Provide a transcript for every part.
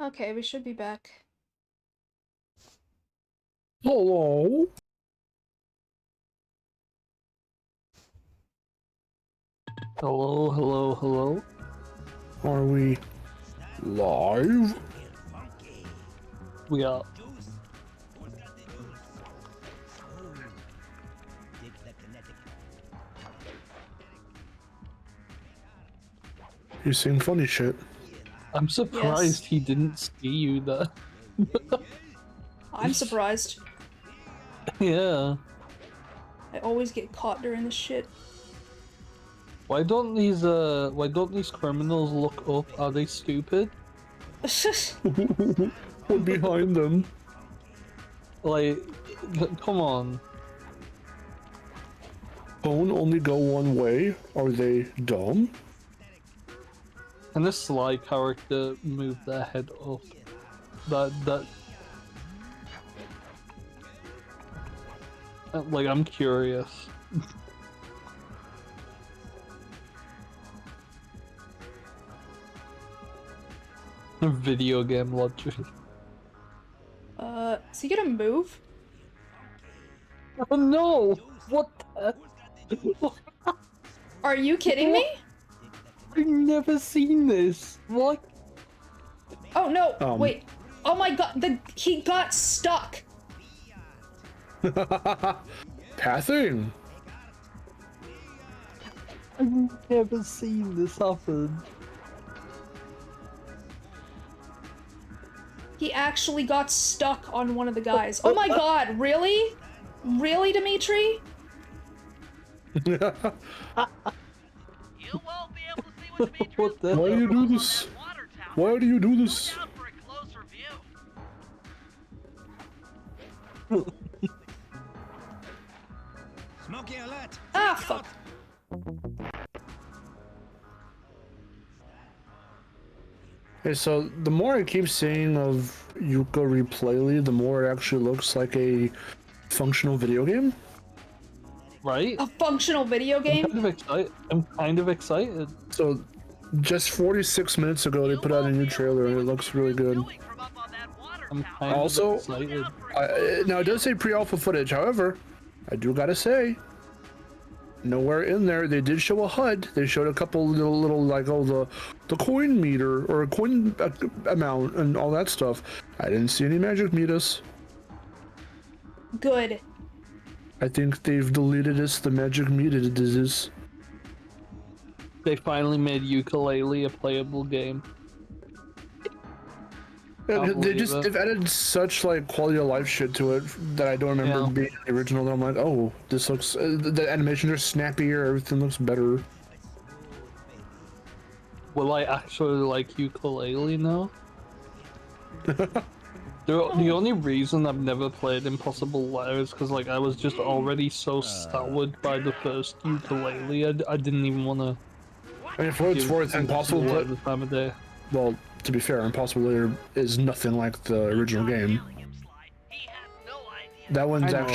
Okay, we should be back. Hello? Hello, hello, hello. Are we live? We are. You sing funny shit. I'm surprised Yes. he didn't see you there. I'm surprised. Yeah. I always get caught during this shit. Why don't these criminals look up? Are they stupid? We're behind them. Like, come on. Phone only go one way? Are they dumb? Can this Sly character move their head up? Like, I'm curious. Video game logic. Is he gonna move? Oh no! What the? Are you kidding me? I've never seen this. What? Oh no, Um. wait. Oh my god, he got stuck. Pathing. I've never seen this happen. He actually got stuck on one of the guys. Oh my god, really? Really, Dimitri? You won't be able to see what Dimitri's What the Why do you do from this? that water tower. Why do you do this? Look out for a closer view. Smoky alert! Ah, fuck. Hey, so the more I keep seeing of Yuka Replayly, the more it actually looks like a functional video game. Right? A functional video game? I'm kind of excited. So, just 46 minutes ago, they put out a new trailer and it looks really good. Doing from up on that water I'm tower. kind Also, of excited. Now it does say pre-alpha footage. However, I do gotta say, nowhere in there they did show a HUD. They showed a couple little like the coin meter or coin amount and all that stuff. I didn't see any magic meters. Good. I think they've deleted the magic meter disease. They finally made Ukulele a playable game. They've added such like quality of life shit to it that I don't remember being in the original. That I'm like, oh, this looks the animations are snappier. Everything looks better. Will I actually like Ukulele now? The only reason I've never played Impossible Lair is because like I was just already so soured by the first Ukulele. I didn't even want to. I mean, for what it's worth, Impossible the time of day. Well, to be fair, Impossible Lair is nothing like the original game. He had no idea. That one's I know.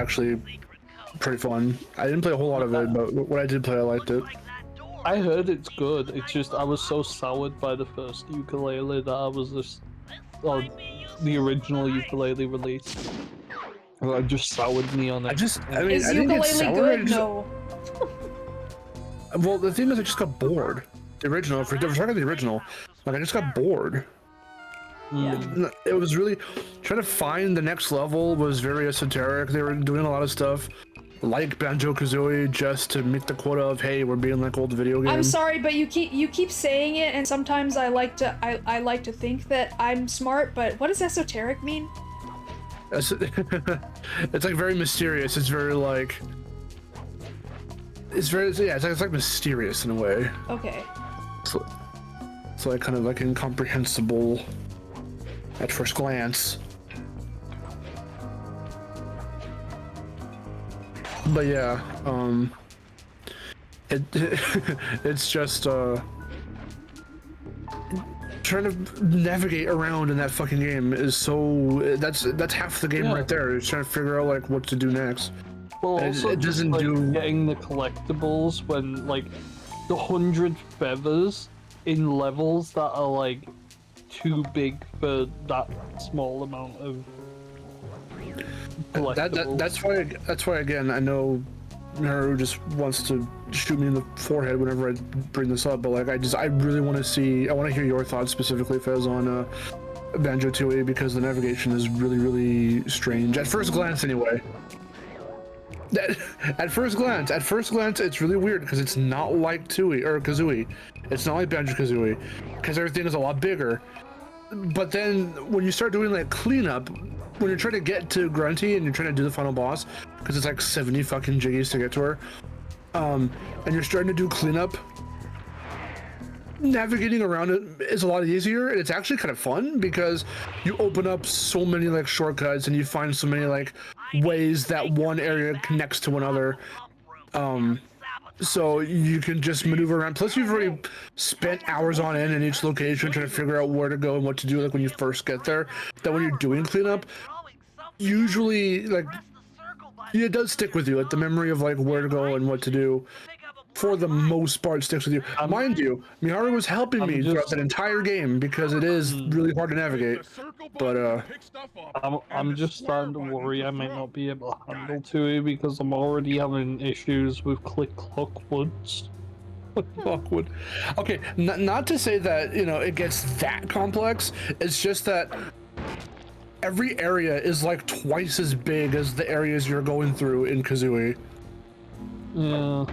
actually pretty fun. I didn't play a whole lot of it, but what I did play, I liked it. Like that door. I heard it's good. It's just I was so soured by the first Ukulele that I was just the original Ukulele release. It just soured me on it. I mean, Is I didn't get ukulele sour, good? I just- No. Well, the thing is, I just got bored. The original, if we're talking the original, like I just got bored. Mm. It was really trying to find the next level was very esoteric. They were doing a lot of stuff like Banjo-Kazooie just to meet the quota of hey, we're being like old video games. I'm sorry, but you keep saying it, and sometimes I like to think that I'm smart, but what does esoteric mean? It's like very mysterious. It's very like it's like mysterious in a way. Okay. It's like kind of like incomprehensible at first glance. But yeah, it's just trying to navigate around in that fucking game is so that's half the game right there. Is trying to figure out like what to do next. Well, And also it just, doesn't like, do. getting the collectibles when like the 100 feathers in levels that are like too big for that small amount of collectibles. That's why again, I know Miharu just wants to shoot me in the forehead whenever I bring this up, but like I really want to hear your thoughts specifically, Fez, on Banjo-Tooie, because the navigation is really strange at first glance anyway. At first glance, it's really weird because it's not like Tooie or Kazooie. It's not like Banjo-Kazooie because everything is a lot bigger. But then when you start doing like cleanup, when you're trying to get to Grunty and you're trying to do the final boss, because it's like 70 fucking jiggies to get to her, and you're starting to do cleanup, navigating around it is a lot easier, and it's actually kind of fun because you open up so many like shortcuts and you find so many like ways that one area connects to another, so you can just maneuver around. Plus you've already spent hours on end in each location trying to figure out where to go and what to do, like when you first get there, that when you're doing cleanup, usually like it does stick with you, like the memory of like where to go and what to do for the most part sticks with you. Mind you, Miharu was helping me throughout that entire game because it is really hard to navigate. But I'm just starting to worry I might not be able to handle Tooie because I'm already having issues with Click Clockwoods. Clockwood. Okay, not to say that, you know, it gets that complex. It's just that every area is like twice as big as the areas you're going through in Kazooie. Yeah.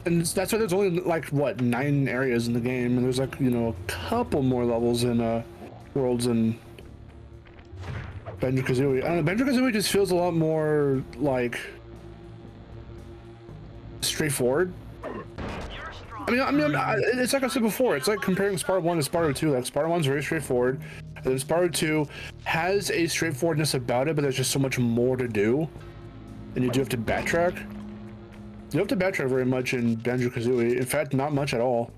And that's why there's only like what 9 areas in the game, and there's like, you know, a couple more levels in worlds and Banjo-Kazooie. I don't know, Banjo-Kazooie just feels a lot more like straightforward. I mean, it's like I said before, it's like comparing Spyro 1 to Spyro 2. Like Spyro 1's very straightforward, and then Spyro 2 has a straightforwardness about it, but there's just so much more to do, and you do have to backtrack. You don't have to backtrack very much in Banjo-Kazooie. In fact, not much at all.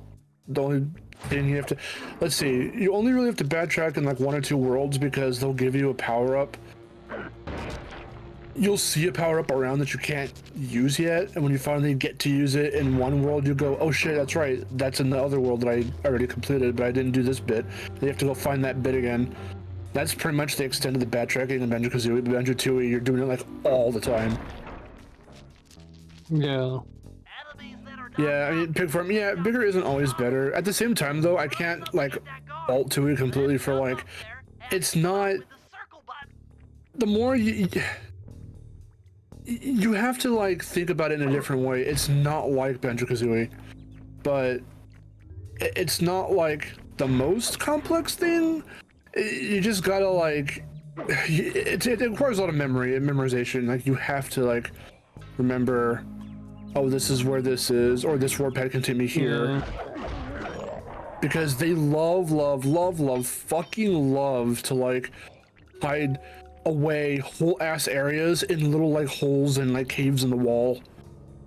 The only thing you have to... Let's see. You only really have to backtrack in like 1 or 2 worlds because they'll give you a power-up. You'll see a power-up around that you can't use yet, and when you finally get to use it in one world, you go, oh shit, that's right. That's in the other world that I already completed, but I didn't do this bit. Then you have to go find that bit again. That's pretty much the extent of the backtracking in Banjo-Kazooie. But Banjo-Tooie, you're doing it like all the time. Yeah. Yeah, I mean, Pig Farm, yeah, bigger isn't always better. At the same time, though, I can't, like, alt to it completely for, like, it's not... The more you have to, like, think about it in a different way. It's not like Banjo-Kazooie, but it's not, like, the most complex thing. You just gotta, like... It requires a lot of memory and memorization. Like, you have to, like, remember... Oh, this is where this is, or this warpad can take me here. Yeah. Because they fucking love to, like, hide away whole ass areas in little, like, holes and, like, caves in the wall.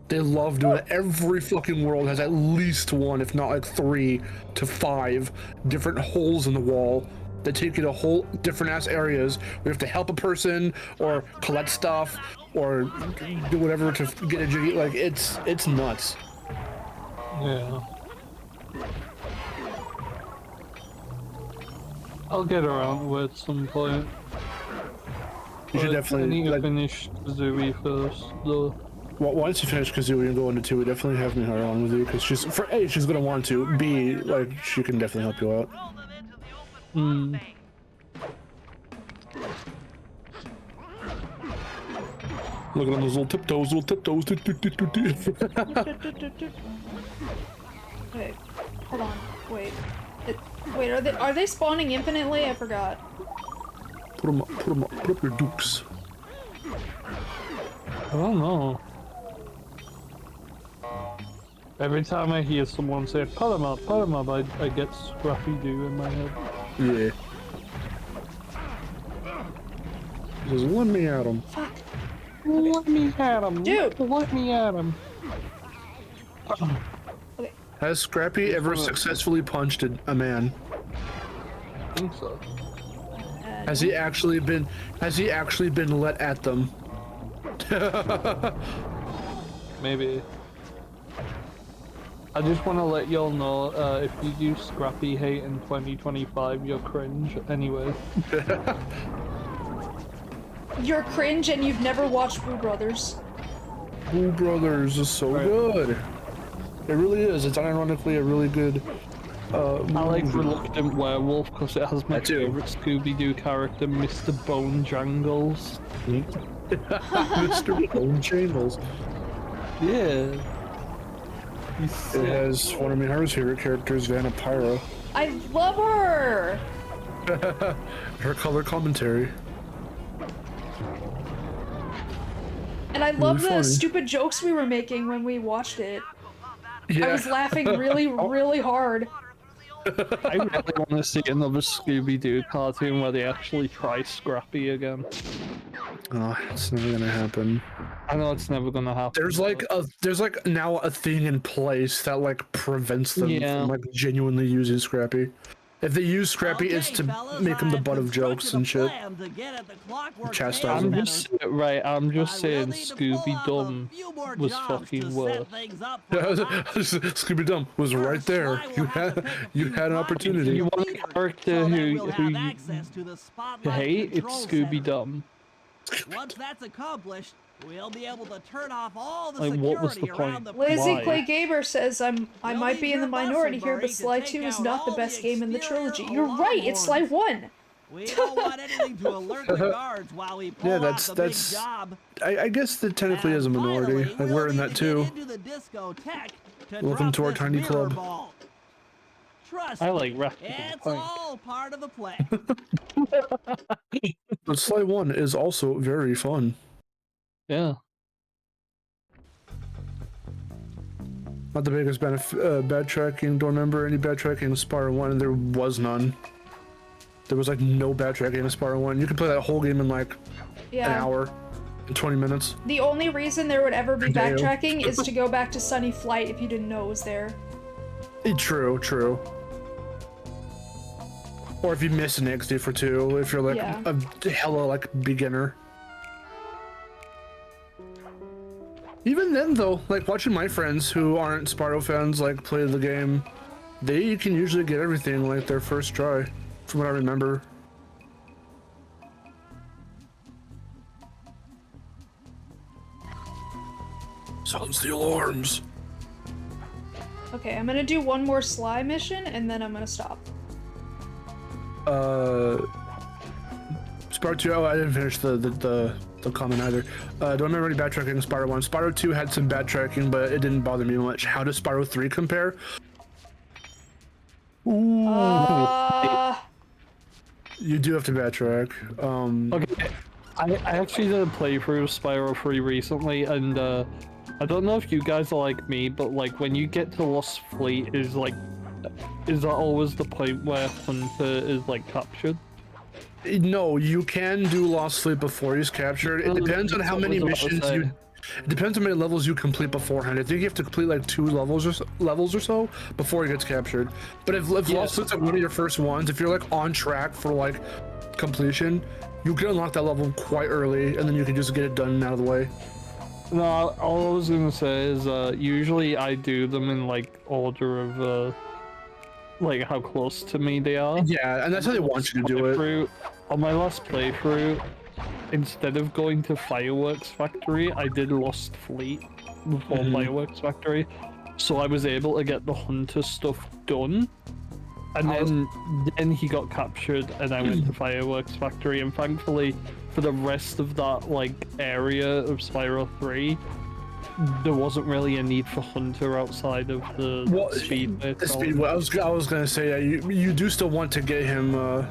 They love doing it. Every fucking world has at least 1, if not, like, 3 to 5 different holes in the wall that take you to whole different ass areas where you have to help a person, or collect stuff, or do whatever to get a jiggy. Like, it's nuts. Yeah. I'll get around to it at some point. You should definitely... I need to like, finish Kazooie first, though. Well, once you finish Kazooie and go into 2, definitely have Miharu on with you, because she's... For A, she's gonna want to. B, like, she can definitely help you out. Hmm. Look at those little tiptoes, Wait, hold on. Wait. Wait, are they spawning infinitely? I forgot. Put up your dukes. I don't know. Every time I hear someone say, put 'em up, I get Scrappy-Doo in my head. Yeah. Just let me at him. Fuck. Let me at him. Dude. Let me at him. Okay. Has Scrappy ever successfully punched a man? I think so. Has he actually been let at them? Maybe. I just want to let y'all know, if you do Scrappy hate in 2025, you're cringe. Anyway. You're cringe and you've never watched Boo Brothers. Boo Brothers is so good. It really is. It's unironically a really good. I like Reluctant Werewolf because it has my favorite Scooby-Doo character, Mr. Bone Jangles. Mr. Bone Jangles. Yeah. It has one of Miharu's favorite characters, Vanapyra. I love her! Her color commentary. And I love the funny. stupid jokes we were making when we watched it. Yeah. I was laughing really, really hard. I really want to see another Scooby-Doo cartoon where they actually try Scrappy again. Oh, it's never gonna happen. I know it's never gonna happen. There's like now a thing in place that like prevents them from like genuinely using Scrappy. If they use Scrappy, it's to make him the butt of jokes and shit. Chastise him. I'm just saying Scooby-Dum was fucking worse. Scooby-Dum was right there. You had an opportunity. You want a character who you hate? It's Scooby-Dum. Once that's accomplished, we'll be able to turn off all the Like, what was the security around point? the Lazy Why? Clay Gamer says I might be in the need your minority muscle here, but berry to Sly take 2 is out not the all best the game in the exterior trilogy. You're right, it's Sly 1! We don't want anything to alert the guards while we pull that's off the big job. I guess that technically is a And minority. finally, Like we're in we'll that need too. get into the discotheque to Welcome drop to our this tiny mirror club. ball. Trust I me, like Ratchet it's Clank. all part of the play. But Sly 1 is also very fun. Yeah. Not the biggest bad tracking. Don't remember any bad tracking in Spyro 1, and there was none. There was like no bad tracking in Spyro 1. You could play that whole game in like an hour, and 20 minutes. The only reason there would ever be Damn. backtracking is to go back to Sunny Flight if you didn't know it was there. True, true. Or if you miss an XD for 2, if you're like Yeah. a hella like beginner. Even then though, like watching my friends who aren't Spyro fans like play the game, they can usually get everything like their first try, from what I remember. Sounds the alarms. Okay, I'm gonna do one more Sly mission and then I'm gonna stop. Spyro 2, oh, I didn't finish the comment either. Don't remember any bad tracking in Spyro 1. Spyro 2 had some bad tracking, but it didn't bother me much. How does Spyro 3 compare? Ooh. You do have to backtrack. Okay, I actually did a playthrough of Spyro 3 recently, and I don't know if you guys are like me, but like when you get to Lost Fleet, is that always the point where Hunter is like captured? No, you can do Lost Fleet before he's captured. It depends on how many missions you. It depends on how many levels you complete beforehand. I think you have to complete like 2 levels or so before he gets captured. But if Lost Fleet's like one of your first ones, if you're like on track for like completion, you can unlock that level quite early, and then you can just get it done and out of the way. No, all I was gonna say is usually I do them in like order of like how close to me they are. Yeah, and that's how they want you to do it. On my last playthrough, instead of going to Fireworks Factory, I did Lost Fleet before Fireworks Factory, so I was able to get the Hunter stuff done. And then he got captured, and I went to Fireworks Factory, and thankfully, for the rest of that like area of Spyro 3, there wasn't really a need for Hunter outside of the Speedway. The Speedway. I was gonna say, yeah, you do still want to get him done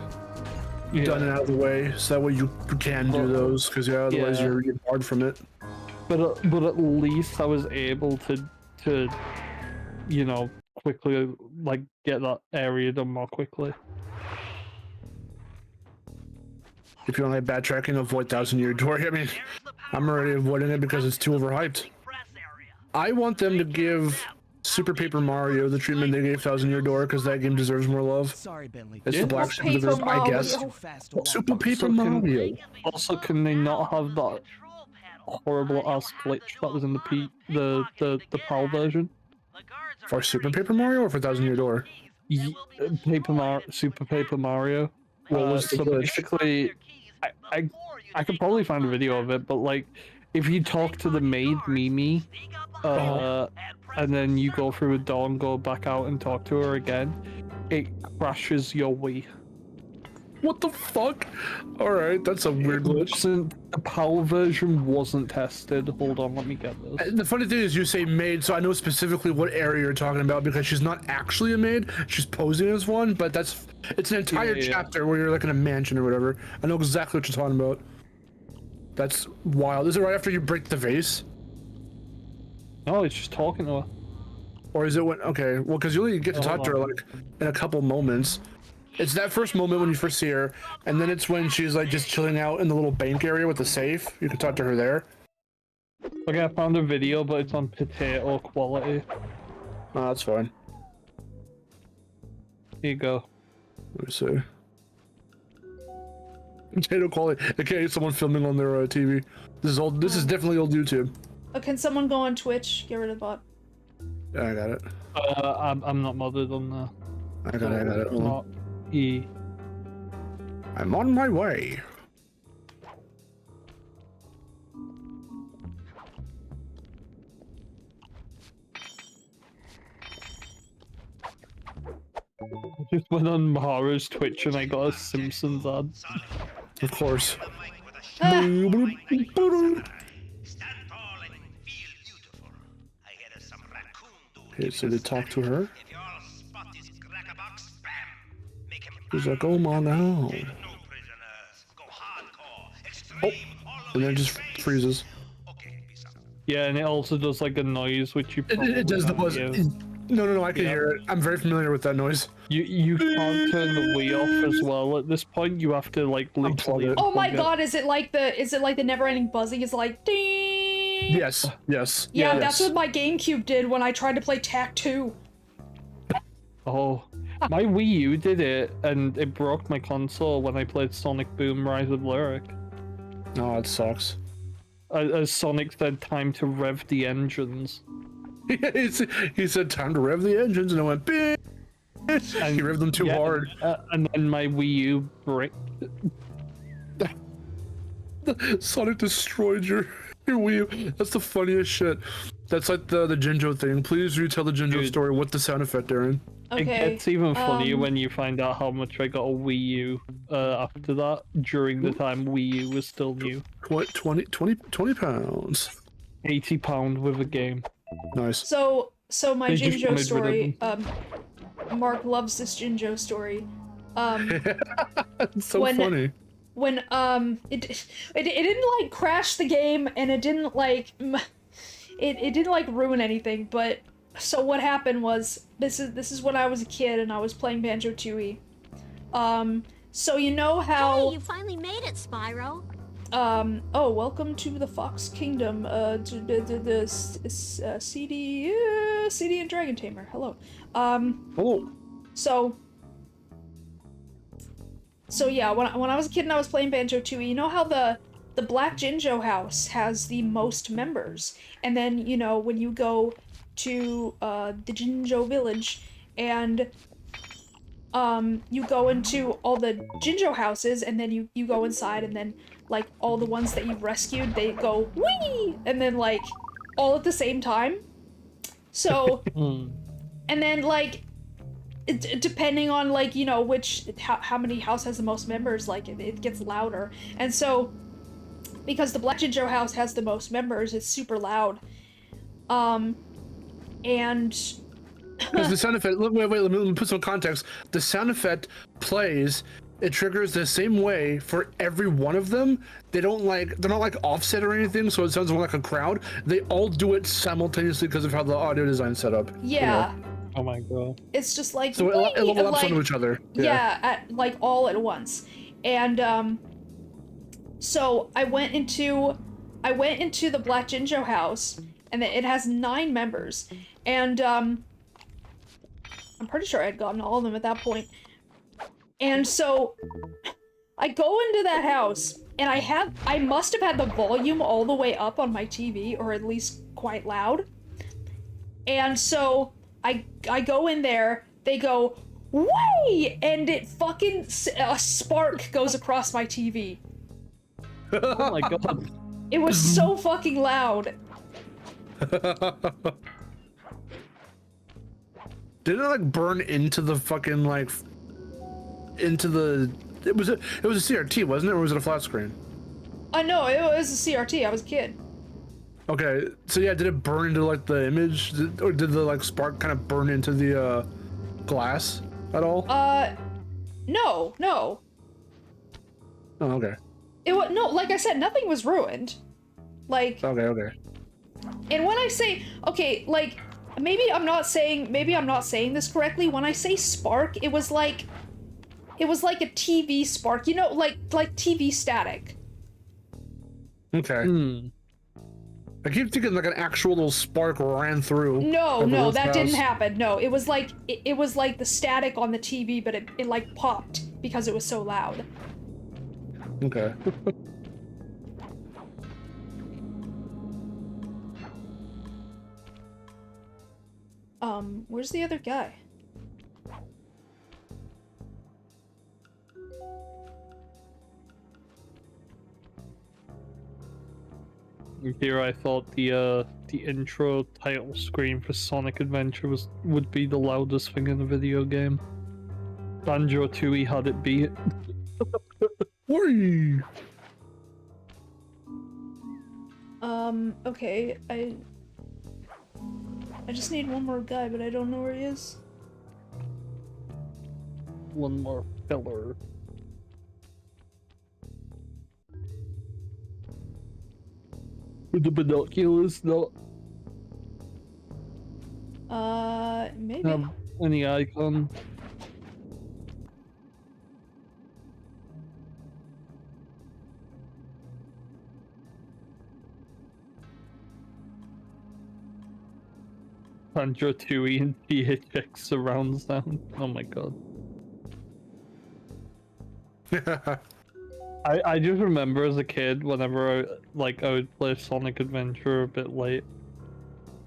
and out of the way, so that way you can do those, because otherwise you're barred from it. But at least I was able to you know, quickly like get that area done more quickly. If you don't like backtracking, avoid 1,000-Year Door. I mean, I'm already avoiding it because it's too overhyped. I want them to give Super Paper Mario the treatment they gave 1,000-Year Door, because that game deserves more love. Sorry, Bentley. It's the black sheep of the group, I guess. Super Paper Mario. Also, can they not have that horrible ass glitch that was in the PAL version? For Super Paper Mario or for Thousand Year Door? Super Paper Mario. What was the So glitch? basically, I could probably find a video of it, but like, if you talk to the maid Mimi, and then you go through a door and go back out and talk to her again, it crashes your Wii. What the fuck? Alright, that's a weird glitch. The PAL version wasn't tested. Hold on, let me get this. The funny thing is you say maid, so I know specifically what area you're talking about because she's not actually a maid, she's posing as one, but it's an entire chapter where you're like in a mansion or whatever. I know exactly what you're talking about. That's wild. Is it right after you break the vase? No, it's just talking to her. Or is it when, okay, well, because you only get to talk to her like in a couple moments. It's that first moment when you first see her, and then it's when she's like just chilling out in the little bank area with the safe. You can talk to her there. Okay, I found a video, but it's on potato quality. Oh, that's fine. Here you go. Let me see. Potato quality. Okay, someone filming on their TV. This is old. This is definitely old YouTube. Oh, can someone go on Twitch? Get rid of the bot. Yeah, I got it. I'm not modded on there. I got it. Hold on. Not E. I'm on my way. I just went on Miharu's Twitch and I got a Simpsons ad. Of course. Ah! Stand tall and feel beautiful. I hear some raccoon dude. Okay, so they talk to her. If you all spot this crackerbox, bam! Make him She's like, oh my god. no prisoners. Go hardcore. Extreme. Oh, All and then over it just your face. freezes. Okay, peace out. Yeah, and it also does like a noise which you probably It does the can't buzz. hear. No, I can hear it. I'm very familiar with that noise. You can't turn the Wii off as well at this point. You have to like literally. it. Oh my unplug it. god, is it like the never-ending buzzing? It's like ding. Yes. Yeah, that's what my GameCube did when I tried to play Tak-2. Oh, my Wii U did it, and it broke my console when I played Sonic Boom: Rise of Lyric. Oh, it sucks. As Sonic said, "Time to rev the engines." He said, time to rev the engines, and I went, bing! And He revved them too hard. And then my Wii U bricked. Sonic destroyed your Wii U. That's the funniest shit. That's like the Jinjo thing. Please retell the Jinjo Dude. story with the sound effect, Aaron. It Okay. gets even funnier when you find out how much I got a Wii U after that, during the time Wii U was still new. 20 pounds. £80 with a game. Nice. So my They just Jinjo wanted rid story. of Mark loves this Jinjo story. It's so when- funny. When it didn't like crash the game, and it didn't like it didn't like ruin anything. But so what happened was this is when I was a kid and I was playing Banjo-Tooie. So you know how Hey, you finally made it, Spyro. oh, welcome to the Fox Kingdom, to the CD and Dragon Tamer. Hello. Oh, So yeah, when I was a kid and I was playing Banjo-Tooie, you know how the Black Jinjo house has the most members, and then you know when you go to the Jinjo village and you go into all the Jinjo houses, and then you go inside, and then like all the ones that you've rescued, they go wee, and then like all at the same time. So and then like depending on like you know how many house has the most members, like it gets louder. And so because the Black Jinjo house has the most members, it's super loud. And because the sound effect. Wait, let me put some context. The sound effect plays. It triggers the same way for every one of them. They're not like offset or anything, so it sounds more like a crowd. They all do it simultaneously because of how the audio design's set up. yeah, Oh my god. it's just like So it wee, level and, ups like, onto each other. yeah, at like all at once. And so I went into the Black Jinjo house, and it has 9 members, and I'm pretty sure I had gotten all of them at that point. And so I go into that house, and I must have had the volume all the way up on my TV, or at least quite loud. And so I go in there, they go, "Way!" and it fucking a spark goes across my TV. Oh my god. It was so fucking loud. Didn't it like burn into the fucking like into the? It was a CRT, wasn't it, or was it a flat screen? No, it was a CRT. I was a kid. Okay, so yeah, did it burn into like the image, or did the like spark kind of burn into the glass at all? No. Oh, okay. It was no, like I said, nothing was ruined. Like, Okay. and when I say, okay, like, maybe I'm not saying this correctly. When I say spark, it was like a TV spark, you know, like TV static. Okay. I keep thinking like an actual little spark ran through. No, that didn't happen. No, it was like it was like the static on the TV, but it like popped because it was so loud. Okay. Where's the other guy? Here I thought the intro title screen for Sonic Adventure would be the loudest thing in the video game. Banjo Tooie had it beat. Whee! Okay, I just need one more guy, but I don't know where he is. One more filler. With the binoculars, not Maybe. any icon. Banjo Tooie and PHX surround sound. Oh my god. I just remember as a kid, whenever I would play Sonic Adventure a bit late,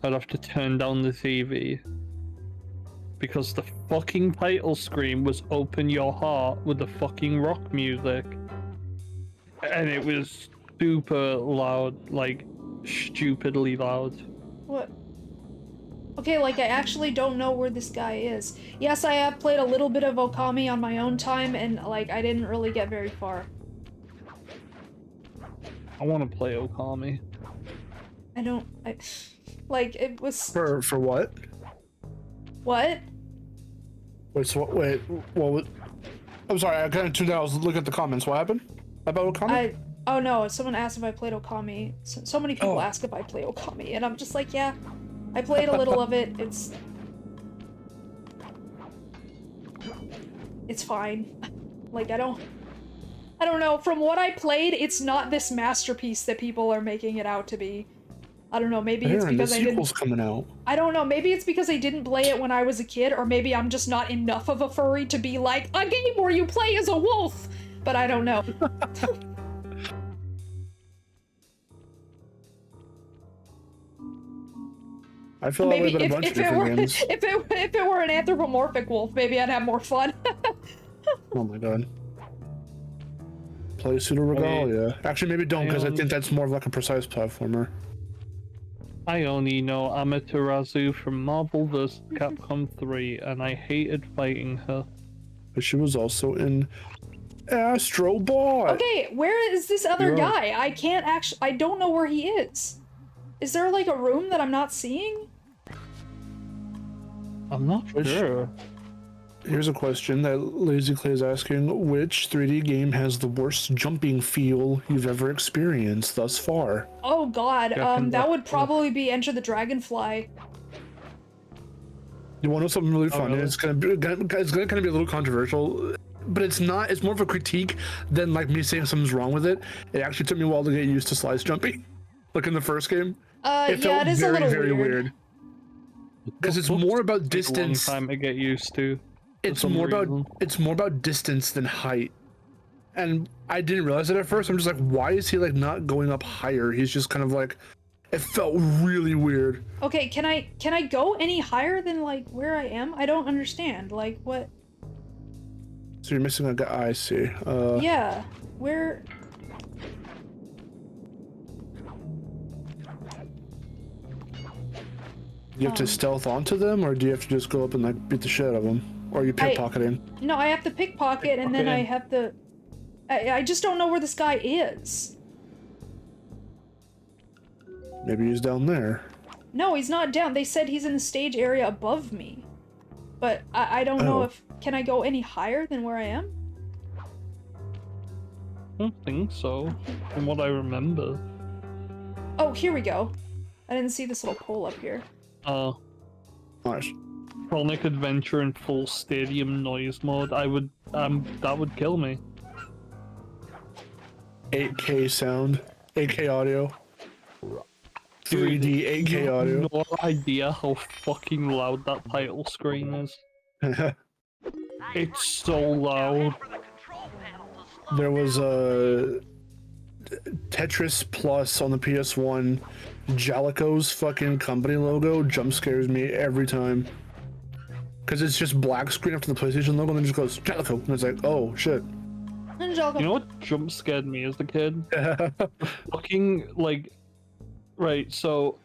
I'd have to turn down the TV because the fucking title screen was "Open Your Heart" with the fucking rock music, and it was super loud, like stupidly loud. What? Okay, like, I actually don't know where this guy is. Yes, I have played a little bit of Okami on my own time, and, like, I didn't really get very far. I want to play Okami. Like, it was... For what? What? Wait, so wait, what? I'm sorry, I kind of tuned out. I was looking at the comments. What happened about Okami? Oh no, someone asked if I played Okami. So many people ask if I play Okami, and I'm just like, yeah, I played a little of it. It's fine. Like, I don't know. From what I played, it's not this masterpiece that people are making it out to be. I don't know. Maybe it's because I didn't. The sequel's coming out. I don't know. Maybe it's because I didn't play it when I was a kid, or maybe I'm just not enough of a furry to be like a game where you play as a wolf. But I don't know. I feel that way about a bunch of different games. If it were an anthropomorphic wolf, maybe I'd have more fun. Oh my god. Play Pseudo Regalia. Actually, maybe don't, because I think that's more of like a precise platformer. I only know Amaterasu from Marvel vs. Capcom 3, and I hated fighting her. But she was also in Astro Bot. Okay, where is this other guy? I don't know where he is. Is there like a room that I'm not seeing? I'm not sure. Here's a question that Lazy Clay is asking. Which 3D game has the worst jumping feel you've ever experienced thus far? Oh god, that would probably be Enter the Dragonfly. You want to know something really funny? Really? It's gonna kind of be a little controversial, but it's not. It's more of a critique than like me saying something's wrong with it. It actually took me a while to get used to slice jumping. Like in the first game, it felt it is very, a little very weird. Because it's more about distance. Take a long time to get used to. It's more about distance than height. And I didn't realize it at first. I'm just like, why is he like not going up higher? He's just kind of like, It felt really weird. Okay, can I go any higher than like where I am? I don't understand. Like what? So you're missing a guy. I see. Yeah. Where? Do you have to stealth onto them, or do you have to just go up and like beat the shit out of them? Or are you pickpocketing? No, I have to pickpocket and then I have to. I just don't know where this guy is. Maybe he's down there. No, he's not down. They said he's in the stage area above me. But I don't know if... Can I go any higher than where I am? I don't think so, from what I remember. Oh, here we go. I didn't see this little pole up here. Nice. Sonic Adventure in full stadium noise mode, I would, that would kill me. 8K sound, 8K audio. 3D 8K audio. No idea how fucking loud that title screen is. It's so loud. For the control panel to slow There was a Tetris Plus on the PS1. Jalico's fucking company logo jump scares me every time. Because it's just black screen after the PlayStation logo and then it just goes Jalico. And it's like, oh shit. You know what jump scared me as a kid? Fucking, like... Right, so...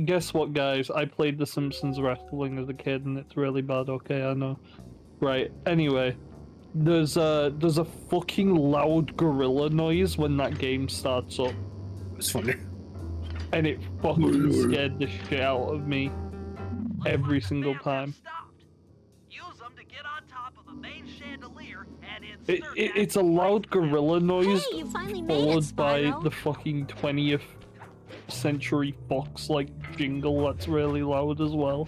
Guess what, guys? I played The Simpsons wrestling as a kid and it's really bad, okay, I know. Right, anyway. There's a fucking loud gorilla noise when that game starts up. It's funny. And it fucking scared the shit out of me. Every single time. Use them to get on top of the main chandelier and insert It's a loud gorilla noise Hey, you finally made it, followed by Spyro. the fucking 20th Century Fox like jingle that's really loud as well.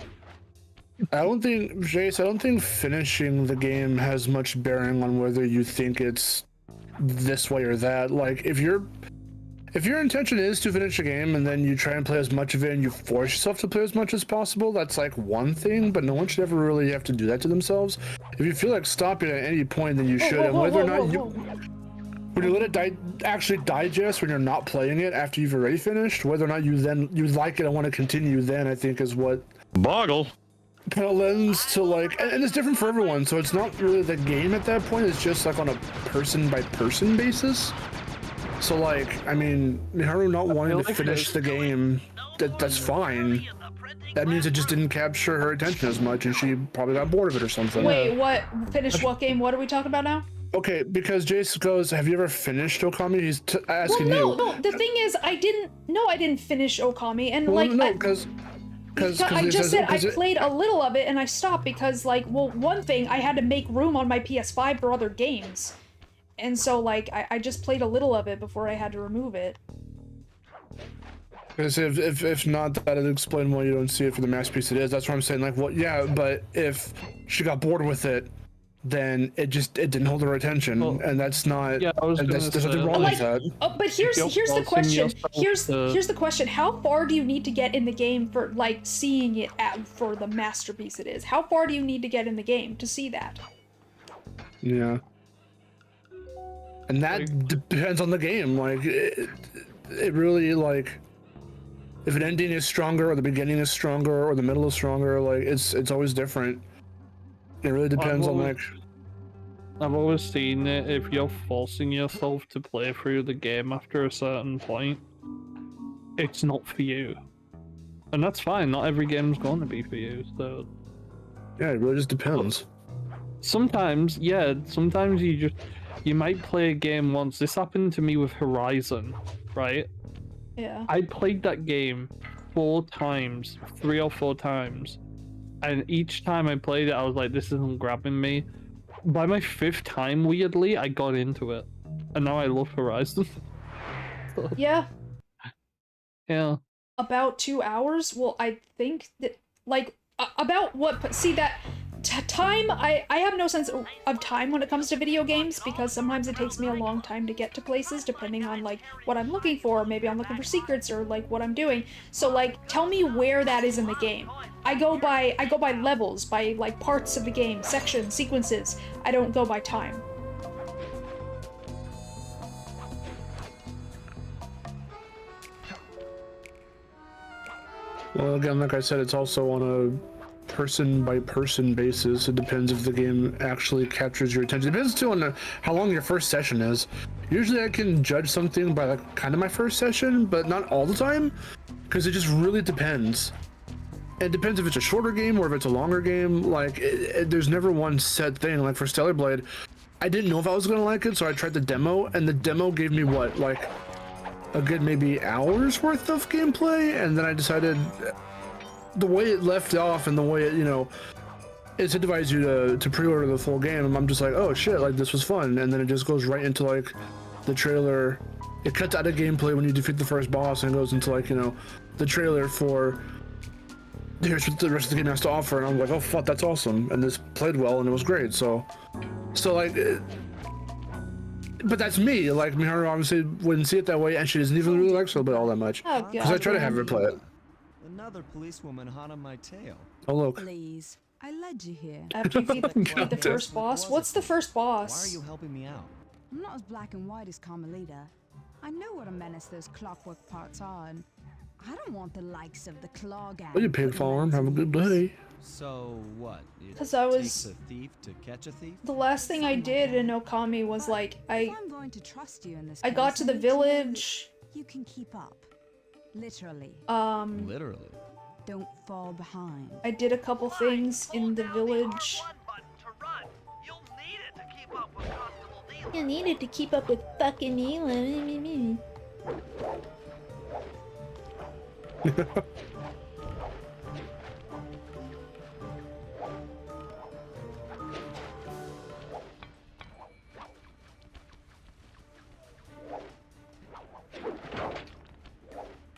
I don't think, Jace, I don't think finishing the game has much bearing on whether you think it's this way or that. Like, if your intention is to finish a game and then you try and play as much of it and you force yourself to play as much as possible, that's like one thing, but no one should ever really have to do that to themselves. If you feel like stopping at any point, then you should. And whether or not when you let it actually digest when you're not playing it after you've already finished, whether or not you like it and want to continue, then I think is what Boggle. kind of lends to like, and it's different for everyone. So it's not really the game at that point. It's just like on a person by person basis. So like, I mean, Miharu not wanting to finish the game, that's fine. That means it just didn't capture her attention as much, and she probably got bored of it or something. Wait, what? Finish what game? What are we talking about now? Okay, because Jace goes, have you ever finished Okami? He's asking well, you. no. The thing is, I didn't finish Okami, and Well, like, no, because I just said I played a little of it and I stopped because, like, well, one thing, I had to make room on my PS5 for other games. And so, like, I just played a little of it before I had to remove it. Because if not, that'd explain why you don't see it for the masterpiece it is. That's what I'm saying. Like, well, yeah, but if she got bored with it, then it didn't hold her attention, and that's not. Yeah, I was and gonna there's nothing say, wrong Like, with that. but here's the question. Here's to- the question. How far do you need to get in the game for, like, seeing it for the masterpiece it is? How far do you need to get in the game to see that? Yeah. And that depends on the game. Like, it really, like, if an ending is stronger, or the beginning is stronger, or the middle is stronger, like, it's always different. It really depends on, like... I've always seen it, if you're forcing yourself to play through the game after a certain point, it's not for you. And that's fine, not every game's going to be for you, so... Yeah, it really just depends. Sometimes, yeah, sometimes you might play a game once. This happened to me with Horizon, right? Yeah. I played that game 4 times, 3 or 4 times, and each time I played it, I was like, this isn't grabbing me. By my 5th time, weirdly, I got into it, and now I love Horizon. Yeah. Yeah. About 2 hours? Well, I think that, like, about what? See, that time, I have no sense of time when it comes to video games, because sometimes it takes me a long time to get to places, depending on, like, what I'm looking for. Maybe I'm looking for secrets, or, like, what I'm doing. So, like, tell me where that is in the game. I go by levels, by, like, parts of the game, sections, sequences. I don't go by time. Well, again, like I said, it's also on a person-by-person basis. It depends if the game actually captures your attention. It depends too on how long your first session is. Usually I can judge something by like kind of my first session, but not all the time, because it just really depends. It depends if it's a shorter game or if it's a longer game. Like, there's never one set thing. Like for Stellar Blade, I didn't know if I was gonna like it, so I tried the demo, and the demo gave me what, like a good maybe hours worth of gameplay, and then I decided the way it left off and the way it, you know, incentivized you to pre-order the full game. I'm just like, oh shit, like this was fun, and then it just goes right into like the trailer. It cuts out of gameplay when you defeat the first boss and goes into like, you know, the trailer for here's what the rest of the game has to offer, and I'm like, oh fuck, that's awesome, and this played well and it was great. So like, but that's me. Like Miharu obviously wouldn't see it that way, and she doesn't even really like Soul Blade all that much. Oh god. Because I try to have her play it. Another policewoman hot on my tail. Oh look. Please, I led you here. After you beat the first boss. What's the first boss? Why are you helping me out? I'm not as black and white as Carmelita. I know what a menace those clockwork parts are, and I don't want the likes of the Claw Gang. Well, you pig farm. Have a good day. So what? It 'Cause I was- takes a thief to catch a thief? The last thing I did in Okami was like If I'm going to trust you in this I got case, to the need know that village. You can keep up. Literally. Literally. Don't fall behind. I did a couple things in the village. You'll need it to keep up with Constable Neil. You needed to keep up with fucking Neela.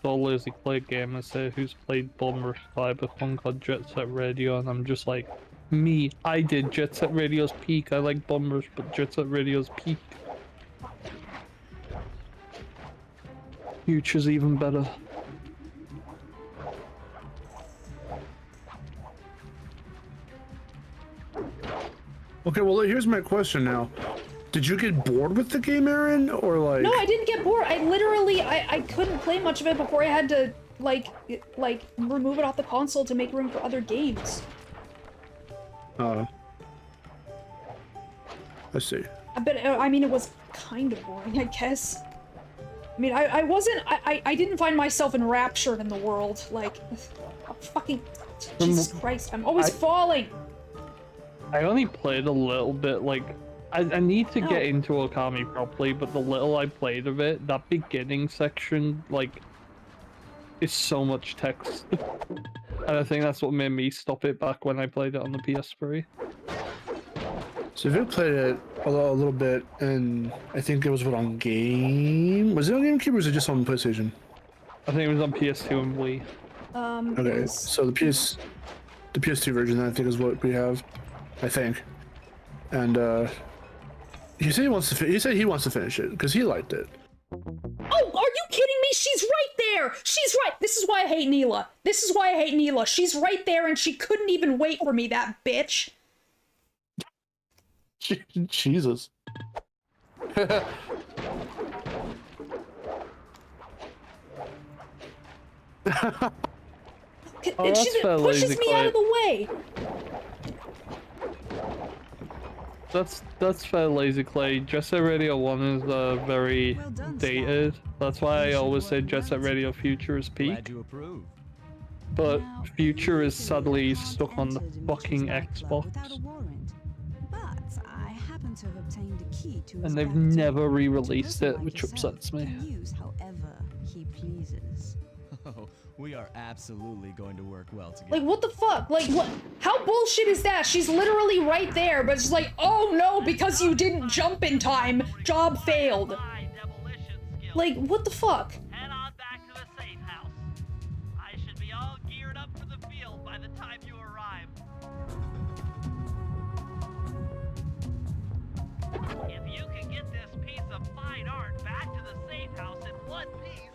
All lazy play gamer say who's played Bomb Rush 5 with one called Jet Set Radio, and I'm just like, me. I did Jet Set Radio's peak. I like Bomb Rush, but Jet Set Radio's peak. Future's even better. Okay, well here's my question now. Did you get bored with the game, Aaron, or like? No, I didn't get bored. I literally, I couldn't play much of it before I had to like remove it off the console to make room for other games. I see. But I mean, it was kind of boring, I guess. I mean, I wasn't, I didn't find myself enraptured in the world. Like, fucking, Jesus Christ, I'm always falling. I only played a little bit, like, I need to get into Okami properly, but the little I played of it, that beginning section, like, is so much text. And I think that's what made me stop it back when I played it on the PS3. So Vic played it a little bit, and I think it was on Game. Was it on GameCube or was it just on PlayStation? I think it was on PS2 and Wii. Okay, so the PS2 version I think is what we have, I think. And he said he wants to finish it because he liked it. Oh, are you kidding me? She's right there! She's right! This is why I hate Neela. This is why I hate Neela. She's right there and she couldn't even wait for me, that bitch. Jesus. And she pushes me out of the way. That's fair, Lazy Clay. Jet Set Radio 1 is very dated. That's why I always say Jet Set Radio Future is peak. Glad you approve. But Future is sadly stuck on the fucking Xbox. Without a warrant. But I happen to have obtained a key to his And they've capital, never re-released which a it, person which like yourself upsets me. can use however he pleases. Oh, we are absolutely going to work well together. Like, what the fuck? Like, what? How bullshit is that? She's literally right there, but it's like, oh no, because you didn't jump in time, job failed. My demolition skills. Like, what the fuck? Head on back to the safe house. I should be all geared up for the field by the time you arrive. If you can get this piece of fine art back to the safe house in one piece,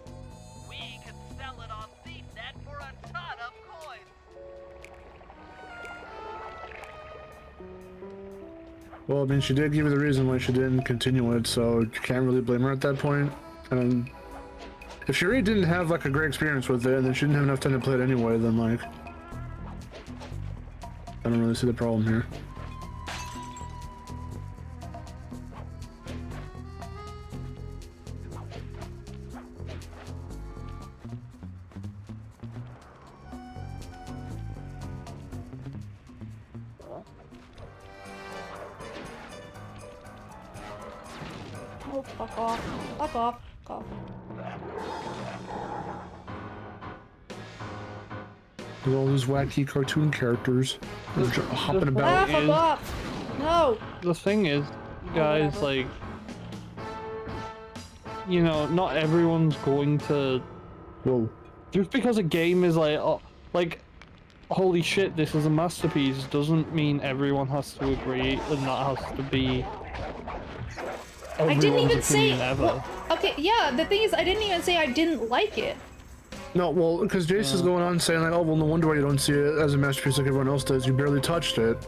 we can sell it on ThiefNet for a ton of coins. Well, I mean, she did give you the reason why she didn't continue it, so you can't really blame her at that point. And if If she really didn't have like a great experience with it, and then she didn't have enough time to play it anyway, then like, I don't really see the problem here. Oh, fuck off. Fuck off. Fuck off. With all these wacky cartoon characters hopping Ah, about. fuck off! No! The thing is, guys, whatever. like, you know, not everyone's going to. Whoa. Just because a game is like, oh, like, holy shit, this is a masterpiece, doesn't mean everyone has to agree, and that has to be. I didn't even say. Ever. Well, okay, yeah, the thing is, I didn't even say I didn't like it. No, well, because Jace is going on saying like, oh, well, no wonder why you don't see it as a masterpiece like everyone else does. You barely touched it.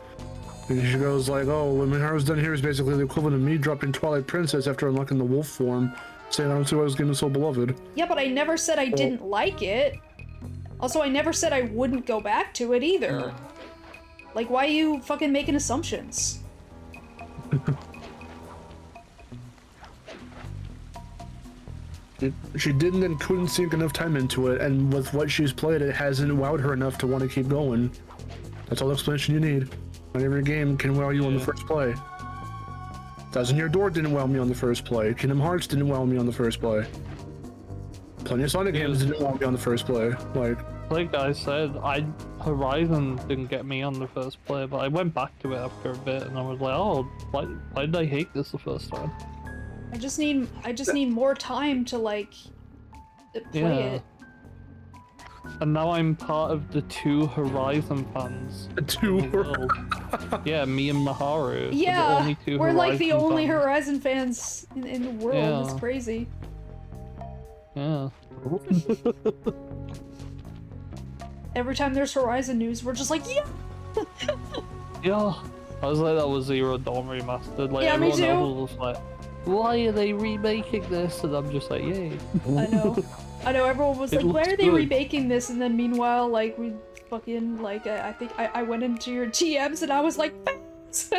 And she goes like, oh, what Miharu's done here is basically the equivalent of me dropping Twilight Princess after unlocking the wolf form, saying I don't see why this game is so beloved. Yeah, but I never said I didn't like it. Also, I never said I wouldn't go back to it either. Like, why are you fucking making assumptions? She didn't and couldn't sink enough time into it, and with what she's played, it hasn't wowed her enough to want to keep going. That's all the explanation you need. Not every game can wow you on the first play. Thousand Year Door didn't wow me on the first play. Kingdom Hearts didn't wow me on the first play. Plenty of Sonic games didn't wow me on the first play. Like I said, Horizon didn't get me on the first play, but I went back to it after a bit, and I was like, oh, why did I hate this the first time? I just need more time to, like, play it. And now I'm part of the 2 Horizon fans. The 2? Yeah, me and Miharu. Yeah, the only 2 we're like the Horizon only fans. Horizon fans in the world. Yeah. It's crazy. Yeah. Every time there's Horizon news, we're just like, yeah! Yeah. I was like, that was Zero Dawn remastered. Like, Yeah, me everyone else was like, why are they remaking this? And I'm just like, yay. I know. I know, everyone was It like, why looks are they good. remaking this? And then meanwhile, like, we fucking, like, I think I went into your TMs and I was like, fans!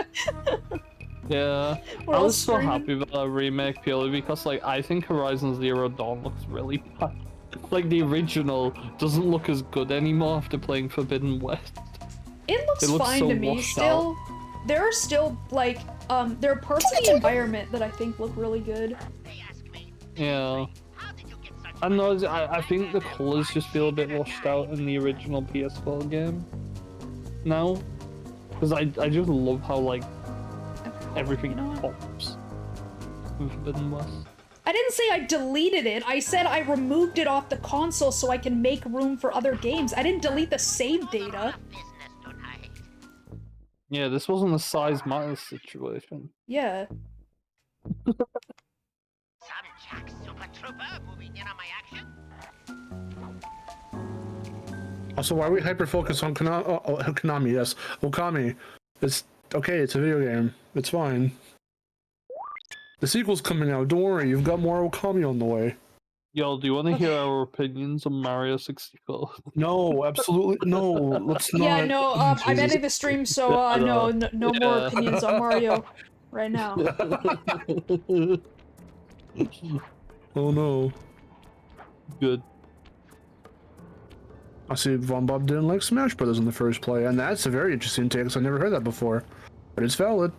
Yeah. We're I all was so screaming. happy with that remake purely because, like, I think Horizon Zero Dawn looks really bad. Like, the original doesn't look as good anymore after playing Forbidden West. It looks fine so to me washed still. There are still, like, there are parts of the environment that I think look really good. Yeah. I know, I think the colours just feel a bit washed out in the original PS4 game now. Because I just love how, like, everything You know what? pops in Forbidden West. I didn't say I deleted it. I said I removed it off the console so I can make room for other games. I didn't delete the save data. Yeah, this wasn't a size matters situation. Yeah. Some jack super trooper moving in on my action. Also, why are we hyper-focused on Konami? Yes, Okami. It's okay, it's a video game. It's fine. The sequel's coming out, don't worry, you've got more Okami on the way. Yo, do you want to hear our opinions on Mario 64? No, absolutely, no, let's not. Yeah, no, I'm Jesus. ending the stream, so, no more opinions on Mario right now. Oh no. Good. I see Von Bob didn't like Smash Brothers in the first play, and that's a very interesting take, because I never heard that before. But it's valid.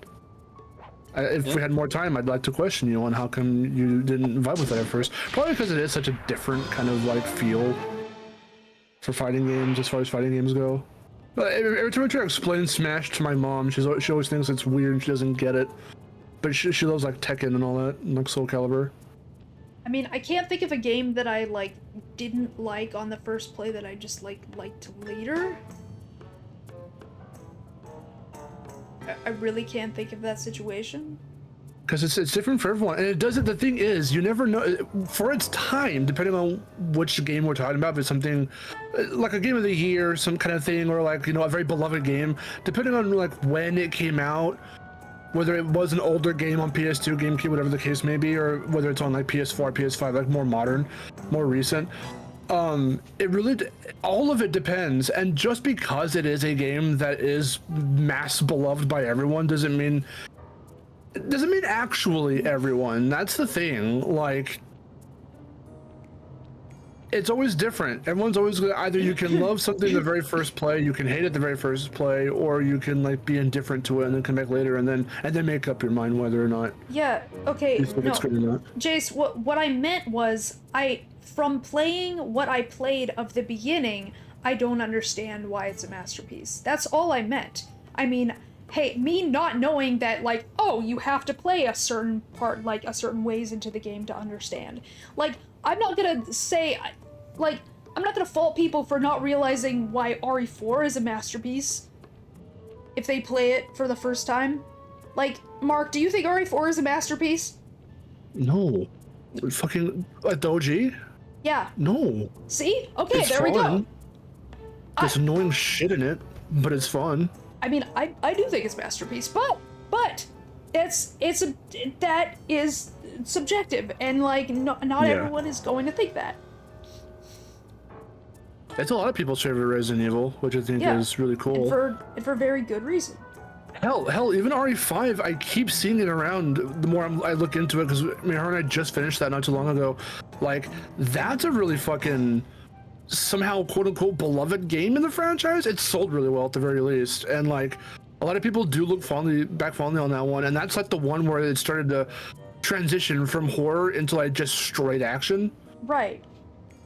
If we had more time, I'd like to question you on how come you didn't vibe with that at first. Probably because it is such a different kind of like feel for fighting games, as far as fighting games go. But every time I try to explain Smash to my mom, she always thinks it's weird and she doesn't get it. But she loves like Tekken and all that, and like Soul Calibur. I mean, I can't think of a game that I, like, didn't like on the first play that I just, like, liked later. I really can't think of that situation. Because it's different for everyone, and it doesn't. The thing is, you never know for its time, depending on which game we're talking about. If it's something like a game of the year, some kind of thing, or like a very beloved game, depending on like when it came out, whether it was an older game on PS2, GameCube, whatever the case may be, or whether it's on like PS4, PS5, like more modern, more recent. It really, all of it depends. And just because it is a game that is mass beloved by everyone doesn't mean actually everyone. That's the thing. Like, it's always different. Everyone's always gonna, either you can love something the very first play, you can hate it the very first play, or you can like be indifferent to it and then come back later and then make up your mind whether or not Yeah, okay, you think no, it's good or not. Jace, what I meant was, from playing what I played of the beginning, I don't understand why it's a masterpiece. That's all I meant. I mean, hey, me not knowing that, like, oh, you have to play a certain part, like, a certain ways into the game to understand. Like, I'm not gonna say, like, I'm not gonna fault people for not realizing why RE4 is a masterpiece if they play it for the first time. Like, Mark, do you think RE4 is a masterpiece? No. Fucking, like the OG? Yeah. No. See? Okay, It's there we go. fun. There's annoying shit in it, but it's fun. I mean, I do think it's a masterpiece, but that is subjective, and like not Yeah. everyone is going to think that. It's a lot of people's favorite Resident Evil, which I think Yeah. is really cool. And for very good reason. Hell, even RE5, I keep seeing it around the more I look into it, because Miharu and I just finished that not too long ago. Like, that's a really fucking, somehow quote-unquote beloved game in the franchise. It's sold really well at the very least, and like, a lot of people do look back fondly on that one, and that's like the one where it started to transition from horror into like just straight action. Right.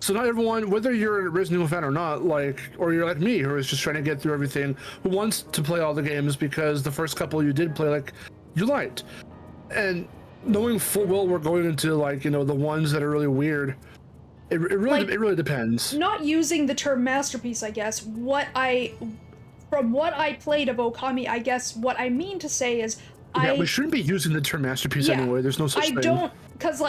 So not everyone, whether you're a Resident Evil fan or not, like, or you're like me, who is just trying to get through everything, who wants to play all the games because the first couple you did play, like, you liked. And knowing full well we're going into, like, you know, the ones that are really weird, it really depends. Not using the term masterpiece, I guess, from what I played of Okami, I guess what I mean to say is Yeah, we shouldn't be using the term masterpiece anyway. There's no such thing. I don't, cause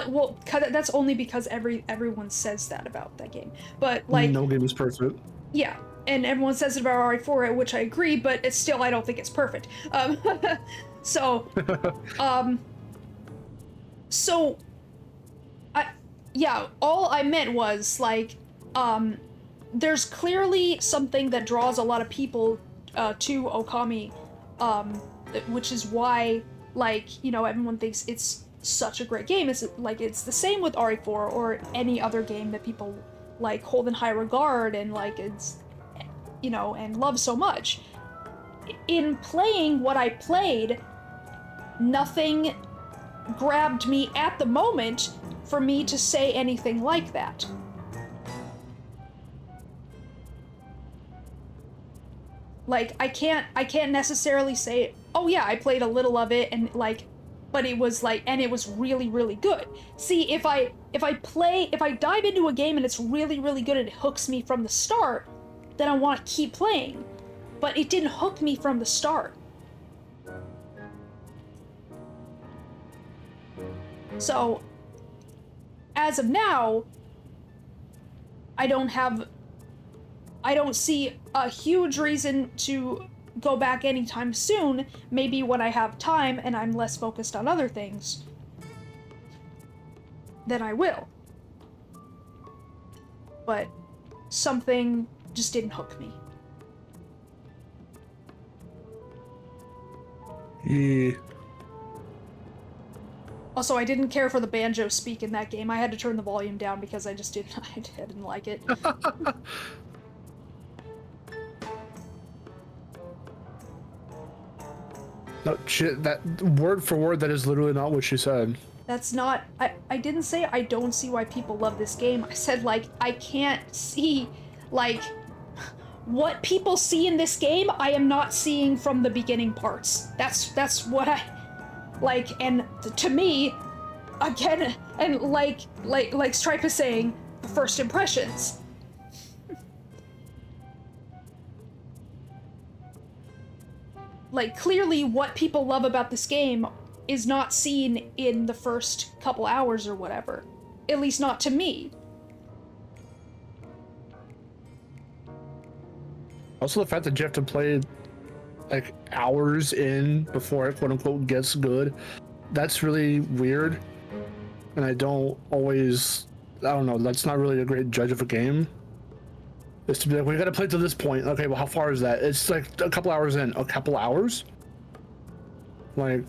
that's only because everyone says that about that game. But like, no game is perfect. Yeah, and everyone says it about RE4, which I agree, but it's still, I don't think it's perfect. So all I meant was like, there's clearly something that draws a lot of people to Okami, which is why, like, you know, everyone thinks it's such a great game. It's like, it's the same with RE4 or any other game that people like hold in high regard and like, it's, you know, and love so much. In playing what I played, nothing grabbed me at the moment for me to say anything like that. Like, I can't necessarily say, oh yeah, I played a little of it and like, but it was like, and it was really, really good. See, if I dive into a game and it's really, really good and it hooks me from the start, then I want to keep playing. But it didn't hook me from the start. So, as of now, I don't see a huge reason to go back anytime soon. Maybe when I have time and I'm less focused on other things, then I will. But something just didn't hook me. Yeah. Also, I didn't care for the banjo speak in that game. I had to turn the volume down because I didn't like it. No, shit, that word for word, that is literally not what she said. That's not, I didn't say I don't see why people love this game. I said, like, I can't see, like, what people see in this game, I am not seeing from the beginning parts. That's what I, like, and to me, again, and like Stripe is saying, first impressions. Like, clearly what people love about this game is not seen in the first couple hours or whatever. At least not to me. Also, the fact that you have to play like hours in before it quote unquote gets good. That's really weird, and I don't know. That's not really a great judge of a game. Is to be like, we gotta play to this point. Okay, well, how far is that? It's like a couple hours in. A couple hours? Like,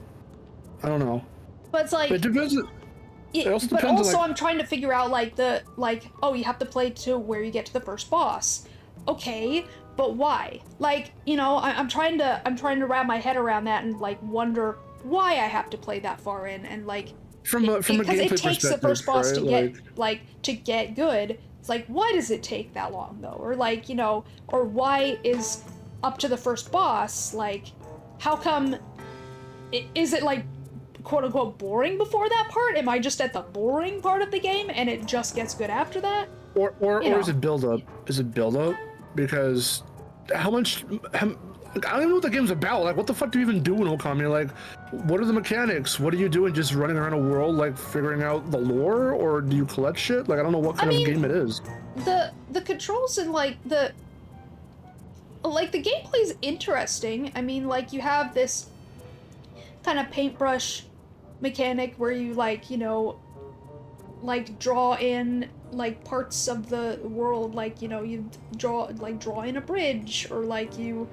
I don't know. But it's like, It depends. but also I'm trying to figure out oh, you have to play to where you get to the first boss. Okay, but why? Like, you know, I'm trying to wrap my head around that and like wonder why I have to play that far in, and like from a gameplay because it takes the first boss right? to get good. It's like, why does it take that long though? Or like, you know, or why is up to the first boss, like, how come is it like quote unquote boring before that part? Am I just at the boring part of the game and it just gets good after that? Or is it build up? Is it build up? Because I don't even know what the game's about. Like, what the fuck do you even do in Okami? Like, what are the mechanics? What are you doing? Just running around a world, like, figuring out the lore? Or do you collect shit? Like, I don't know what kind of game it is. The controls and, like, the gameplay's interesting. I mean, like, you have this kind of paintbrush mechanic where you, like, you know, like, draw in, like, parts of the world, like, you know, you draw in a bridge, or, like, you,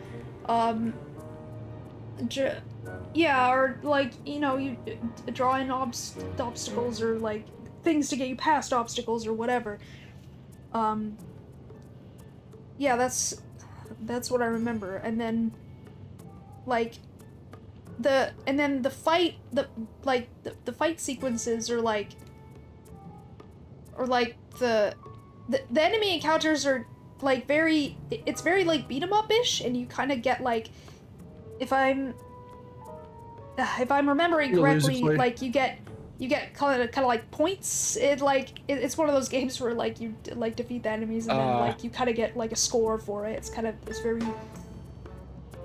yeah, or like, you know, you draw in obstacles, or like things to get you past obstacles or whatever. Yeah, that's what I remember. And then like the fight fight sequences are like the enemy encounters are like it's very like beat 'em up-ish, and you kind of get like, if I'm remembering correctly, like you get kind of like points. It's one of those games where like you like defeat the enemies and then like you kind of get like a score for it. It's very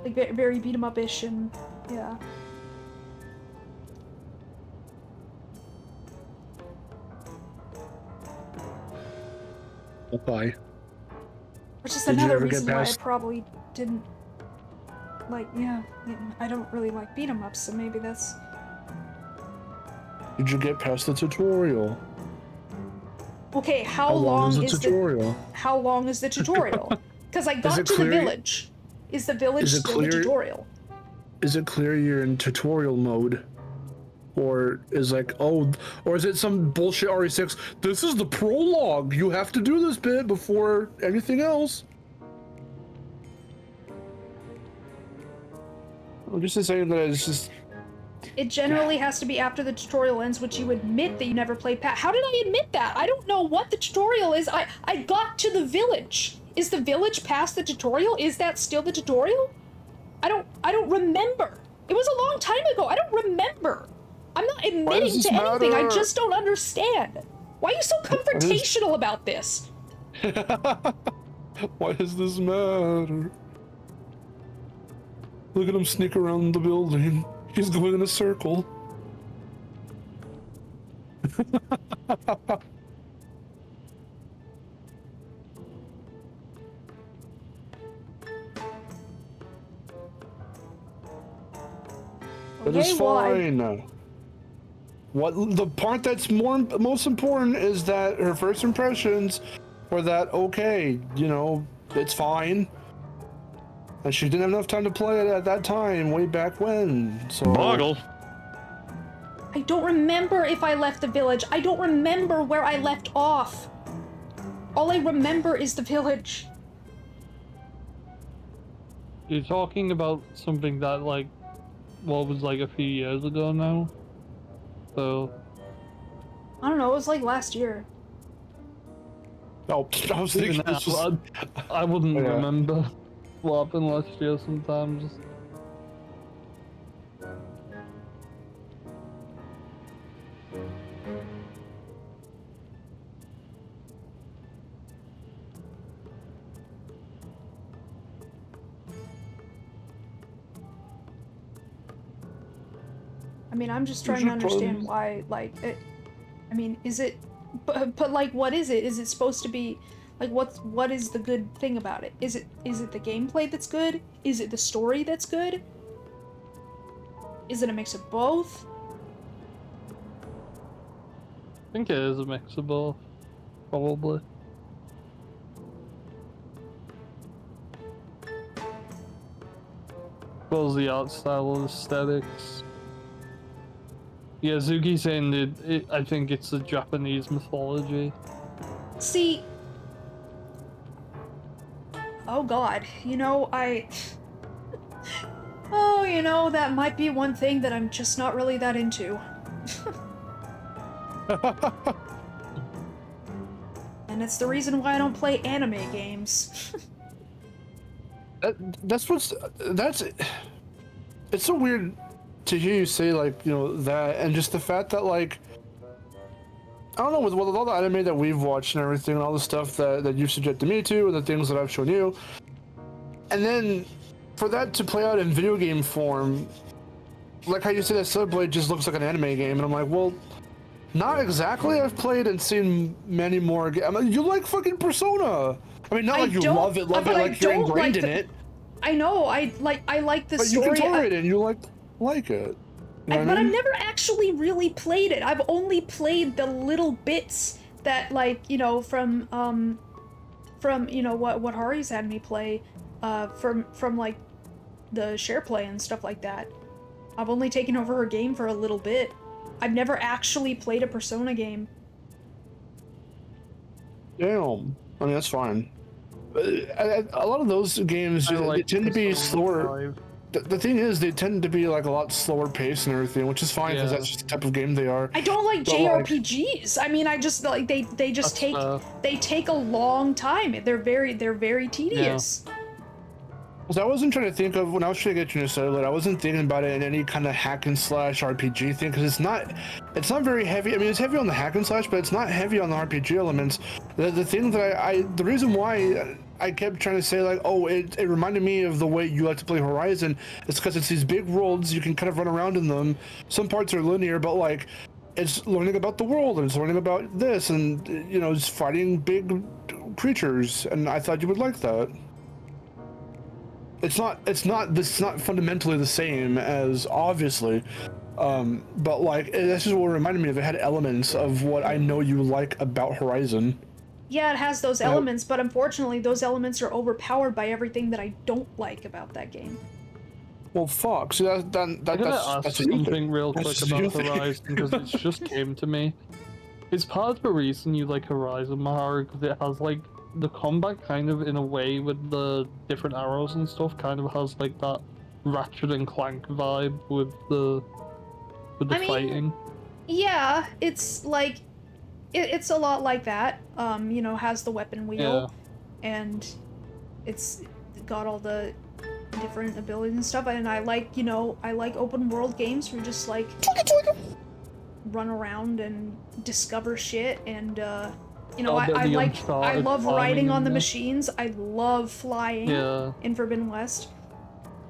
like very beat 'em up-ish, and yeah. Bye. Which is another reason why I probably didn't like, yeah, I don't really like beat 'em ups, so maybe that's... Did you get past the tutorial? Okay, how long is the tutorial? How long is the tutorial? Because I got to the village. Is the village still the tutorial? Is it clear you're in tutorial mode? Or is it some bullshit RE6? This is the prologue. You have to do this bit before anything else. I'm just saying that it's just. It generally has to be after the tutorial ends, which you admit that you never played past. How did I admit that? I don't know what the tutorial is. I got to the village. Is the village past the tutorial? Is that still the tutorial? I don't remember. It was a long time ago. I don't remember. I'm not admitting to anything. I just don't understand. Why are you so confrontational about this? Why does this matter? Look at him sneak around the building. He's going in a circle. It is fine. What the part that's most important is that her first impressions were that okay, you know, it's fine. And she didn't have enough time to play it at that time, way back when. So Boggle. I don't remember if I left the village. I don't remember where I left off. All I remember is the village. You're talking about something that like was like a few years ago now. So I don't know, it was like last year. Oh, I was thinking this was... I wouldn't remember what happened last year sometimes. I mean, I'm just trying to understand why, like, it, I mean, is it, but like, what is it? Is it supposed to be, Like, what is the good thing about it? Is it the gameplay that's good? Is it the story that's good? Is it a mix of both? I think it is a mix of both, probably. Well, the art style and aesthetics. Yeah, Zuki's saying that I think it's the Japanese mythology. See, oh god, you know, oh, you know, that might be one thing that I'm just not really that into. And it's the reason why I don't play anime games. It's so weird to hear you say, like, you know, that, and just the fact that, like, I don't know, with all the anime that we've watched and everything, and all the stuff that you've subjected me to, and the things that I've shown you, and then for that to play out in video game form, like how you say that Subblade just looks like an anime game, and I'm like, well, not exactly. I've played and seen many more games. I mean, you like fucking Persona. I mean, not like you love it, like you're ingrained in it. I know, I like the but story. But you can tolerate it, and you like it. You know but I've never actually really played it. I've only played the little bits that, like, you know, from you know what Hari's had me play, from like the share play and stuff like that. I've only taken over her game for a little bit. I've never actually played a Persona game. Damn. I mean, that's fine. A lot of those games, they tend to be slower. The thing is, they tend to be like a lot slower paced and everything, which is fine because that's just the type of game they are. I don't like JRPGs. I mean, I just like they just take a long time. They're very tedious. Yeah. So I wasn't trying to think of, when I was trying to get you to settle it, I wasn't thinking about it in any kind of hack and slash RPG thing, because it's not very heavy. I mean, it's heavy on the hack and slash, but it's not heavy on the RPG elements. The thing that the reason why I kept trying to say, like, oh, it reminded me of the way you like to play Horizon, is because it's these big worlds, you can kind of run around in them. Some parts are linear, but like, it's learning about the world, and it's learning about this, and, you know, it's fighting big creatures, and I thought you would like that. It's not fundamentally the same as, obviously, but like, that's just what reminded me of. It had elements of what I know you like about Horizon. Yeah, it has those elements, but unfortunately those elements are overpowered by everything that I don't like about that game. Well, fuck. So I'm gonna ask something real quick about Horizon, because it just came to me. It's part of the reason you like Horizon, Miharu, because it has, like, the combat kind of, in a way, with the different arrows and stuff, kind of has like that Ratchet and Clank vibe with the fighting. Yeah, it's like it's a lot like that. You know, has the weapon wheel, and it's got all the different abilities and stuff. And I like, you know, I like open world games where you just like run around and discover shit and you know, I love riding on the machines. I love flying in Forbidden West.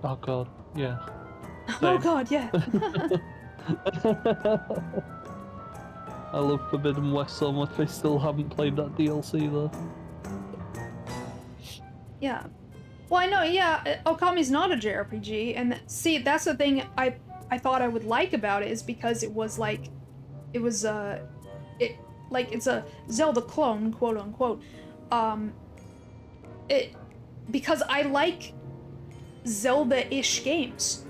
Oh god, yeah. Oh god, yeah. I love Forbidden West so much, I still haven't played that DLC though. Yeah. Well, I know, yeah, Okami's not a JRPG, and see, that's the thing I thought I would like about it, is because it was like, it was, like, it's a Zelda clone, quote unquote. Because I like Zelda-ish games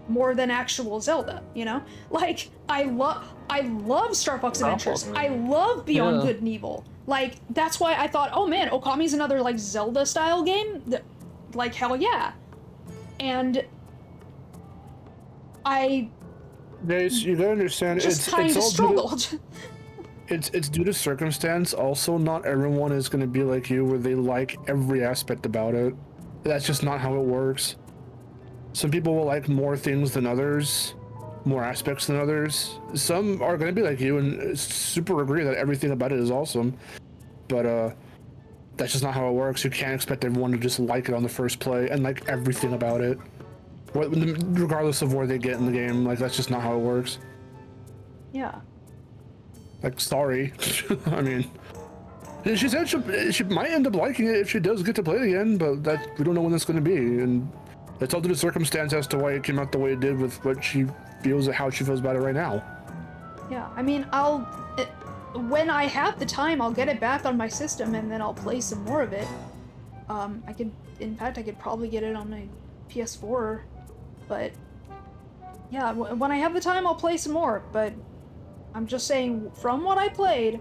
more than actual Zelda, you know? Like, I love Star Fox Adventures. I love Beyond Good and Evil. Like, that's why I thought, oh man, Okami's another, like, Zelda-style game? Like, hell yeah. And I Guys, you gotta understand, just kind of struggled. It's due to circumstance. Also, not everyone is going to be like you, where they like every aspect about it. That's just not how it works. Some people will like more things than others, more aspects than others. Some are going to be like you and super agree that everything about it is awesome. But that's just not how it works. You can't expect everyone to just like it on the first play and like everything about it, regardless of where they get in the game. Like, that's just not how it works. Yeah. Like, sorry. I mean, And she said she might end up liking it if she does get to play it again, but that we don't know when that's going to be, and it's all due to circumstance as to why it came out the way it did with what she feels, how she feels about it right now. Yeah, I mean, when I have the time, I'll get it back on my system and then I'll play some more of it. In fact, I could probably get it on my PS4, but yeah, when I have the time, I'll play some more, but I'm just saying, from what I played,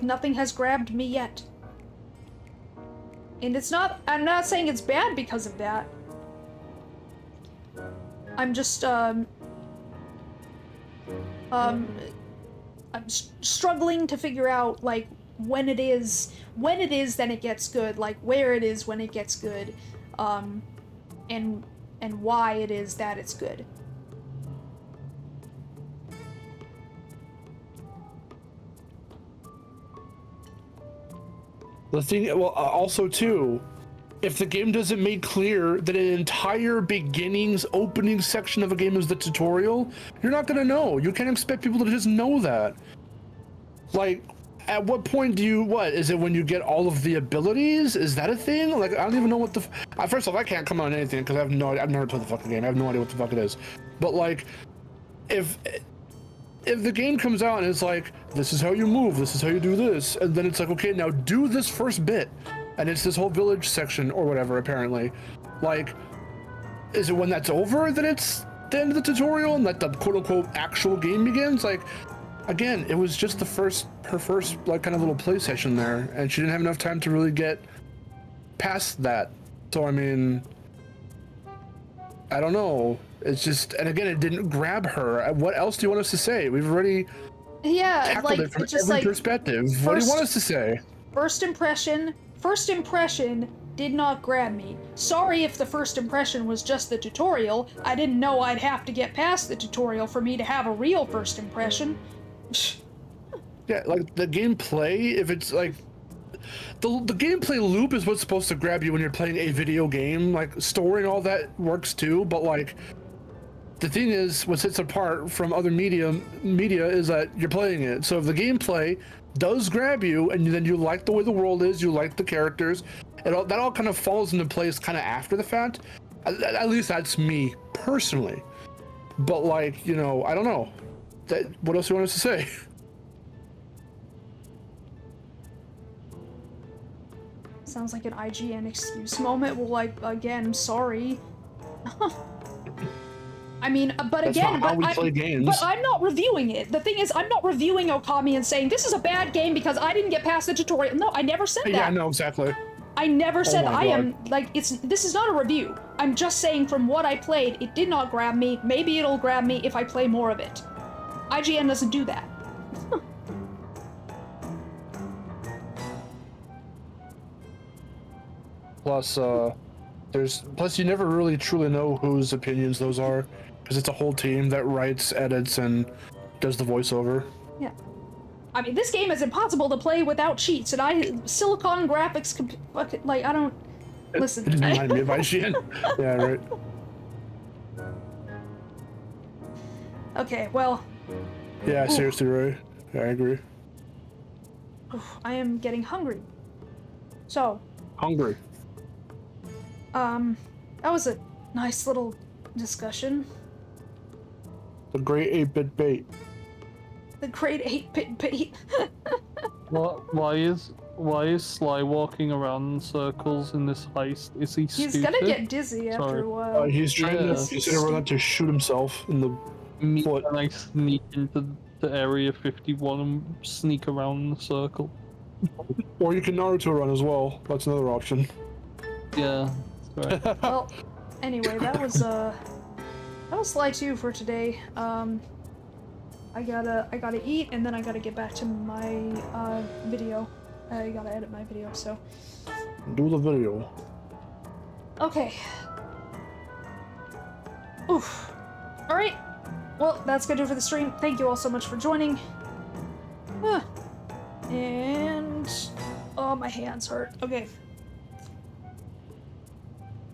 nothing has grabbed me yet. And I'm not saying it's bad because of that. I'm just, I'm struggling to figure out, like, when it is then it gets good, like, where it is when it gets good, and why it is that it's good. The thing, well, also too, if the game doesn't make clear that an entire opening section of a game is the tutorial, you're not gonna know. You can't expect people to just know that. Like, at what point is it when you get all of the abilities? Is that a thing? Like, I don't even know what the, first off, I can't comment on anything because I've never played the fucking game. I have no idea what the fuck it is. But like, if the game comes out and it's like, this is how you move, this is how you do this, and then it's like, okay, now do this first bit, and it's this whole village section or whatever, apparently. Like, is it when that's over that it's the end of the tutorial and that the quote-unquote actual game begins? Like, again, it was just her first, like, kind of little play session there, and she didn't have enough time to really get past that. So, I mean, I don't know. It's just, and again, it didn't grab her. What else do you want us to say? We've already tackled it from every perspective. What do you want us to say? First impression did not grab me. Sorry if the first impression was just the tutorial. I didn't know I'd have to get past the tutorial for me to have a real first impression. Yeah, like the gameplay, if it's like, the gameplay loop is what's supposed to grab you when you're playing a video game. Like, story and all that works too, but like, the thing is, what sets apart from other media is that you're playing it. So if the gameplay does grab you, and then you like the way the world is, you like the characters, that all kind of falls into place kind of after the fact. At least that's me personally. But like, you know, I don't know. What else do you want us to say? Sounds like an IGN excuse moment. Well, like, again, sorry. I mean, but That's again, not how we play games. But I'm not reviewing it. The thing is, I'm not reviewing Okami and saying this is a bad game because I didn't get past the tutorial. No, I never said that. Yeah, no, exactly. I never said my I God. am like this is not a review. I'm just saying from what I played, it did not grab me. Maybe it'll grab me if I play more of it. IGN doesn't do that. Plus, you never really truly know whose opinions those are, because it's a whole team that writes, edits, and does the voiceover. Yeah. I mean, this game is impossible to play without cheats, and Silicon Graphics, like, I don't... Listen. It just reminded me of IGN. Yeah, right. Okay, well... Yeah, seriously, Roy. Yeah, I agree. I am getting hungry. So... Hungry. That was a nice little discussion. The great 8-bit bait. The great 8-bit bait. Why is Sly walking around in circles in this heist? Is he stupid? He's gonna get dizzy after a while. He's trying to shoot himself in the foot. And I sneak into the area 51 and sneak around the circle. Or you can Naruto run as well. That's another option. Yeah, that's right. Well, anyway, that was Sly 2 for today. I gotta eat, and then I gotta get back to my video. I gotta edit my video, so. Do the video. Okay. Oof. Alright. Well, that's gonna do it for the stream. Thank you all so much for joining. And... oh, my hands hurt. Okay.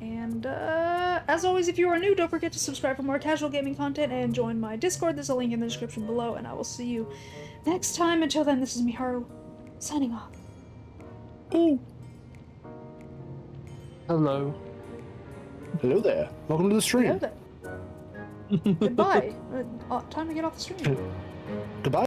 And as always, if you are new, don't forget to subscribe for more casual gaming content and join my Discord. There's a link in the description below, and I will see you next time. Until then, this is Miharu, signing off. Ooh. Hello. Hello there. Welcome to the stream. Hello there. Goodbye. Time to get off the stream. Goodbye.